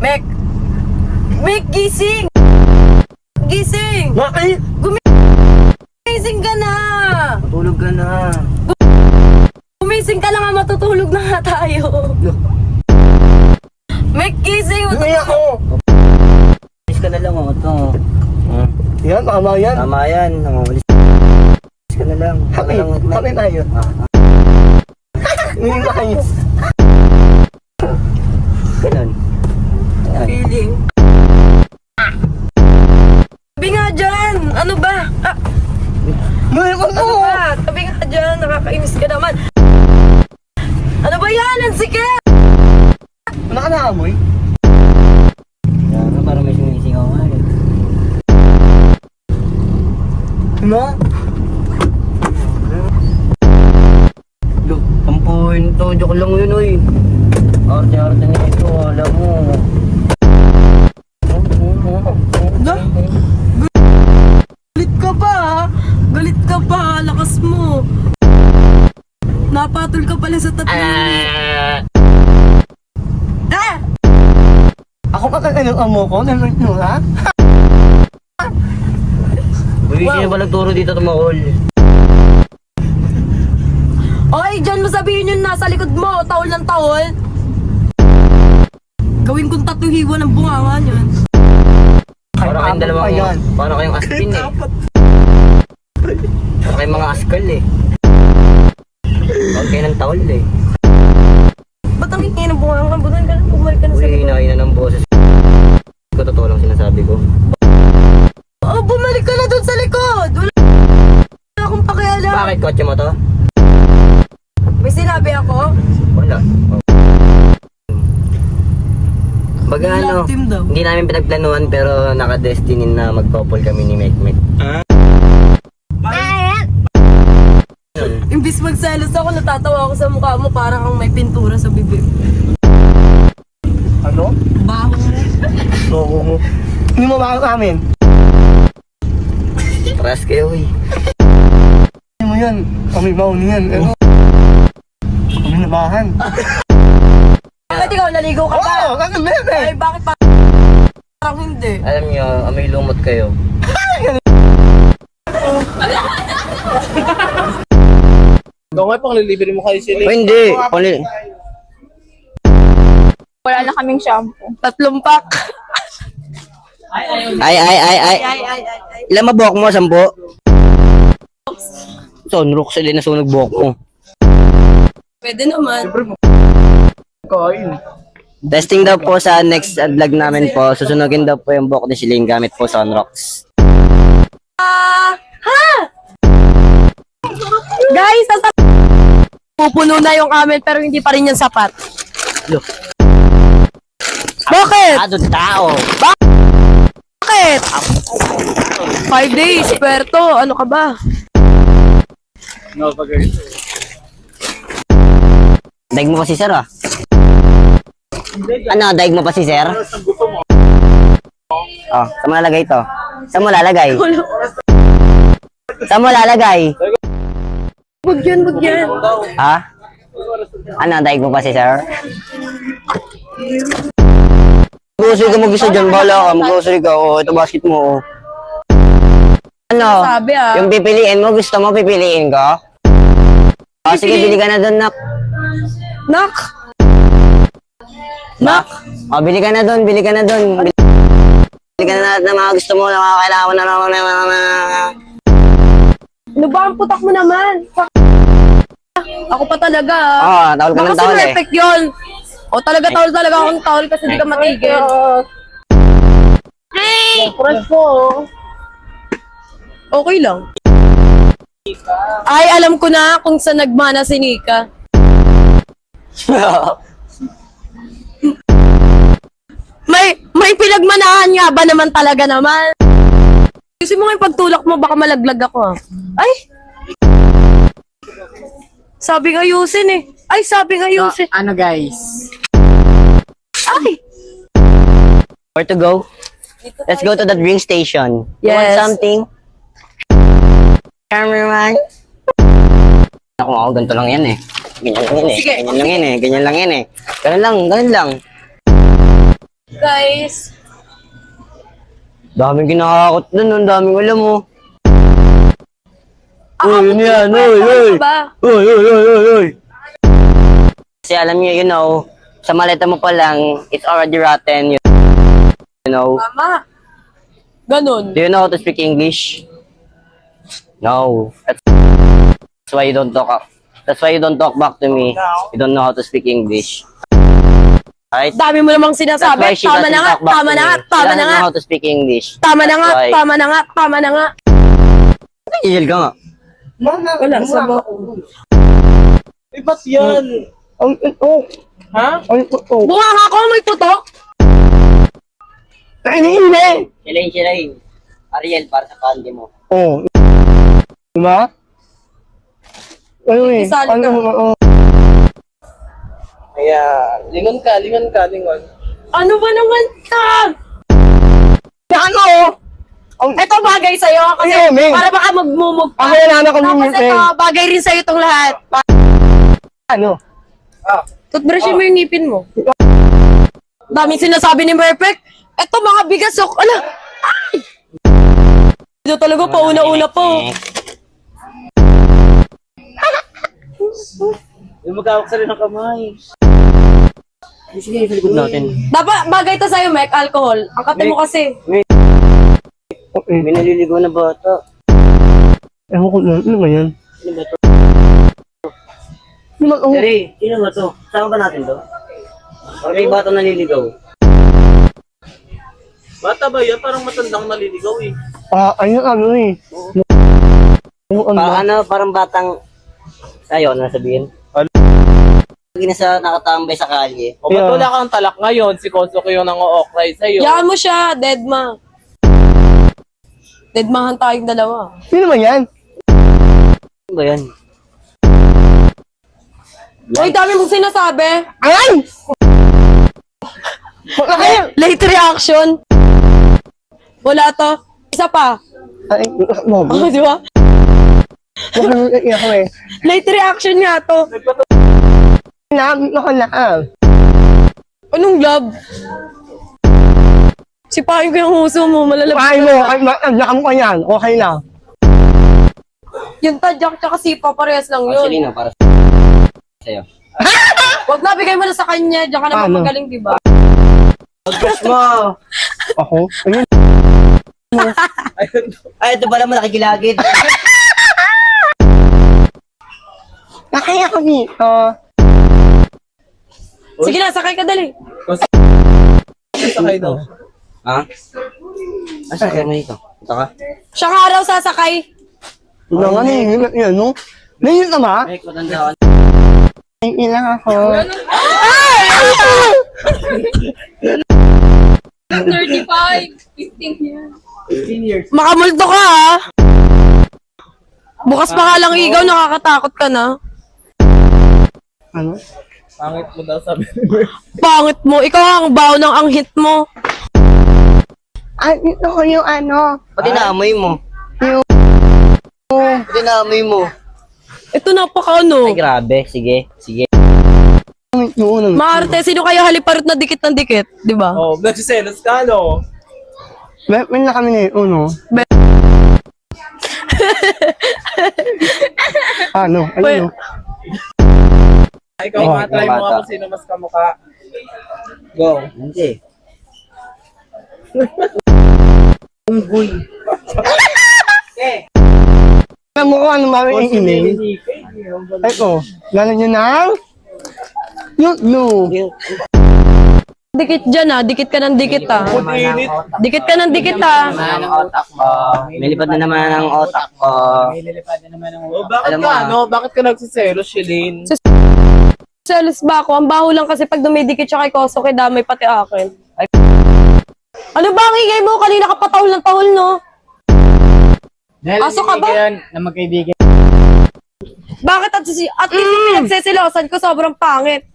Mek! Mek, gising! Gising! Bakit? Gumising ka na! Matulog ka na. Gumising ka lang nga, matutulog na nga tayo. Mek, gising! Hindi ako. Alis ka na lang ako ito. Yan, tama yan. Tama yan. Alis ka na lang. Happy, happy tayo. Hindi tayo. Ganun. Ayan. Feeling. Tabi nga dyan! Ano ba? Ngayon ko Ano ba? Tabi nga dyan, nakakainis ka naman. Ano ba yan? Ang sikip! Ano ka naamoy? Kaya nga, parang may sumisingaw nga eh. Ano? Look, tampuhin to. Joke lang yun, oy. Arte-arte na ito, alam mo. Da? Galit ka pa ha? Galit ka pa, lakas mo. Napatol ka pala sa tatlo. Ako pa ng amo ko? Naman nyo, ha? Uy, sino ba nagturo dito tumakol? Oy, dyan mo sabihin yun nasa likod mo, taol ng taol. Gawin kong tatuhiwa ng bunganga niyan. Para kayong apat dalawang, pa yan. para kayong aspin eh. Para kayong mga askal eh. Huwag kayo ng taol eh. Ba't ang hingin ng bunganga? Butan ka na, bumalik ka na sa Uy, likod. hinahina ng boses ko. Totoo lang sinasabi ko. Oh, bumalik ka na dun sa likod! Wala akong pakialam. Bakit kotse mo to? May sinabi ako? Wala. Baga ano, Love team daw. hindi namin pinagplanuhan pero naka-destiny na magpopol kami ni Mekmek. Imbis magselos ako, natatawa ako sa mukha mo, parang kang may pintura sa bibig. Ano? Baho mo. Oo. Hindi mo ba amin? Paras kayo eh. Hindi mo yan. Kami mauni yan. Ano? Kami nabahan. Bakit ikaw, naligo ka ba? Oo, kakang bebe. Ay, bakit parang hindi? Alam nyo, amoy lumot kayo. Ikaw nga pang lilibre mo kayo sila. Oh, hindi. Pali. Wala na kaming shampoo. 3 pack. Ay. Ilan mabuhok mo? 10? Sunrook sila na sunog buhok mo. Pwede naman. Kain. Testing daw po sa next vlog namin po. Susunugin daw po yung buhok ni Siling gamit po Sunrocks. Guys, pupuno na yung amin pero hindi pa rin yan sapat. Look. Bakit? Adod tao. Bakit? 5 days, perto. Ano ka ba? Daig mo pa si Sir ah. Ano, daig mo pa si Sir? Oh, saan mo lalagay ito? Saan mo lalagay? Saan mo lalagay? Wag yan. Ha? Ano, daig mo pa si Sir? Mag-grocery ka mag-isa dyan, bala ka. Mag-grocery ka, oh. Ito basket mo, oh. Ano? Sabi ah. Yung pipiliin mo, gusto mo pipiliin ko? Oh, sige, bili ka na doon, nak. Nak! Oh, bili ka na doon, bili ka na doon. Bili ka na lahat ng mga gusto mo, na mga kailangan mo na. Ano ba ang putak mo naman? Ako pa talaga ah. Oh, tawal ka ng Baka tawal eh. perfect yun. O talaga talaga akong tawal kasi hindi ka matigil. Hey! Press ko. Okay lang. Ay, alam ko na kung saan nagmana si Nika. May pinagmanahan nga ba naman talaga naman? Kasi mo yung pagtulak mo, baka malaglag ako ah. Ay! Sabi nga ayusin eh. Ay, sabi nga ayusin. Ano guys? Ay! Where to go? Let's go to the drink station. You want Yes. something? Cameraman? Ako, ganito lang yan eh. Ganyan lang yan eh. Sige. Ganyan lang yan eh. Ganyan lang yan eh. Ganun lang, ganun lang. guys. Daming kinakakot dun, ang daming alam mo. Uy, yun yan, uy, uy. Ba? Uy, uy, uy, uy, uy. Kasi alam niyo, you know, sa maleta mo pa lang, it's already rotten, you know. Tama. Ganun. Do you know how to speak English? No. That's why you don't talk. That's why you don't talk back to me. You don't know how to speak English. Right? Dami mo namang That's sinasabi. why she Tama doesn't na nga, talk back tama to na me. nga, She tama na doesn't nga. know how to speak English. Tama na nga, That's why. tama na nga, tama na nga. Nagigil ka nga. Wala, sabo. Eh, ba't yan? Ang ito. Ha? Ang ito. Bunga nga ako, may putok. Nainiinit! Shirain. Ariel, para sa candy mo. Oh. Diba? Ano eh? Isali ka. Ano? Kaya, lingon ka. Ano ba naman ka? Ano? Ito bagay sa'yo kasi Ano, Ming? para baka magmumug Ako wala na kami Tapos minsan. ito, bagay rin sa'yo itong lahat. Ano? Toothbrushin mo yung ngipin mo. Daming sinasabi ni Perfect. Ito mga bigas. Ala! Ay! Ito talaga pauna-una po. Yung mag-awak sa rin ng kamay. Sige, sa likod natin. Dapat bagay to sa'yo, Mek, alcohol. Ang kate mo kasi. Okay. May naliligaw na bata. Ewan ko na. Ano ba yan? Sino ba to? Ano ba? Oh. Siri, sino ba to? Sama ba natin to? Or may bata naliligaw? Bata ba yan? Parang matandang naliligaw eh. Ayun ano eh. Yung ano? Ano, parang batang... Ayaw, ano sabihin? Lagi na sa nakatambay sa kalye. O ba't Yeah. wala kang talak ngayon? Si Konso ko yung nang-o-okray sa'yo. Yaan mo siya, deadma. Deadmahan tayong dalawa. Sino ba yan? Ano ba yan? Uy, dami mong sinasabi. Ay! Wala kayo! Late reaction. Wala to. Isa pa. Ay, mo. Oh, di ba? Wala nang iyak ko eh. Late reaction nga to. Nakala. Anong love? Sipahin ko yung huso mo, malalabas. Ay mo, nakam ko yan. Okay lang. Yung tadyak tsaka sipa, parehas lang Oh, yun. Selena, para sa'yo. Huwag na, bigay mo na sa kanya. Diyan ka naman Ano? magaling, di ba? Pag-crush mo! Ako? Ayun. Ay, ito pala mo nakikilagid. Nakaya ko dito. Sige na, sakay ka dali. Sakay daw. Ha? Asa ka mo ito? Ito ka? Siya nga araw sasakay. Ito nga na yun, no? Ngayon naman, Ay, matanda ka. ilang ako. 35, 15 years. 15 years. Makamulto ka, ha? Bukas pa nga lang igaw, nakakatakot ka na. Ano? Pangit mo daw sabi ni Bert. Pangit mo. Ikaw ang baho ng anghit mo. Ay, ito ko yung ano. Pati naamoy mo. Pati naamoy mo. Ito napaka ano. Ay, grabe. Sige. Yung Maarte, sino kaya haliparot na dikit ng dikit? Di ba? Oh, nagsiselos ka, no? May na kami na yun, no? Ano? Ayun, no? Ikaw Oh, nga, try mo bata. nga kung sino mas kamukha. Go. Hindi. Alam mo kung ano mami yung email? Ay ko, galing nyo ng? No. Dikit dyan, ha? Dikit ka ng dikit, ha? Init. Dikit ka ng dikit, ha? Ang otak ko. Nilipad na naman ang otak ko. Oh, bakit Alam mo, ka, ano? Bakit ka nagsiselos, Shilin? Selos ba ako? Ang baho lang kasi pag dumidikit siya kay Koso, kay damay pati akin. Ano ba ang ingay mo? Kanina ka pa tahol ng tahol, no? Aso ka ba? Na magkaibigan. Bakit at least yung pinagsisilosan ko sobrang pangit?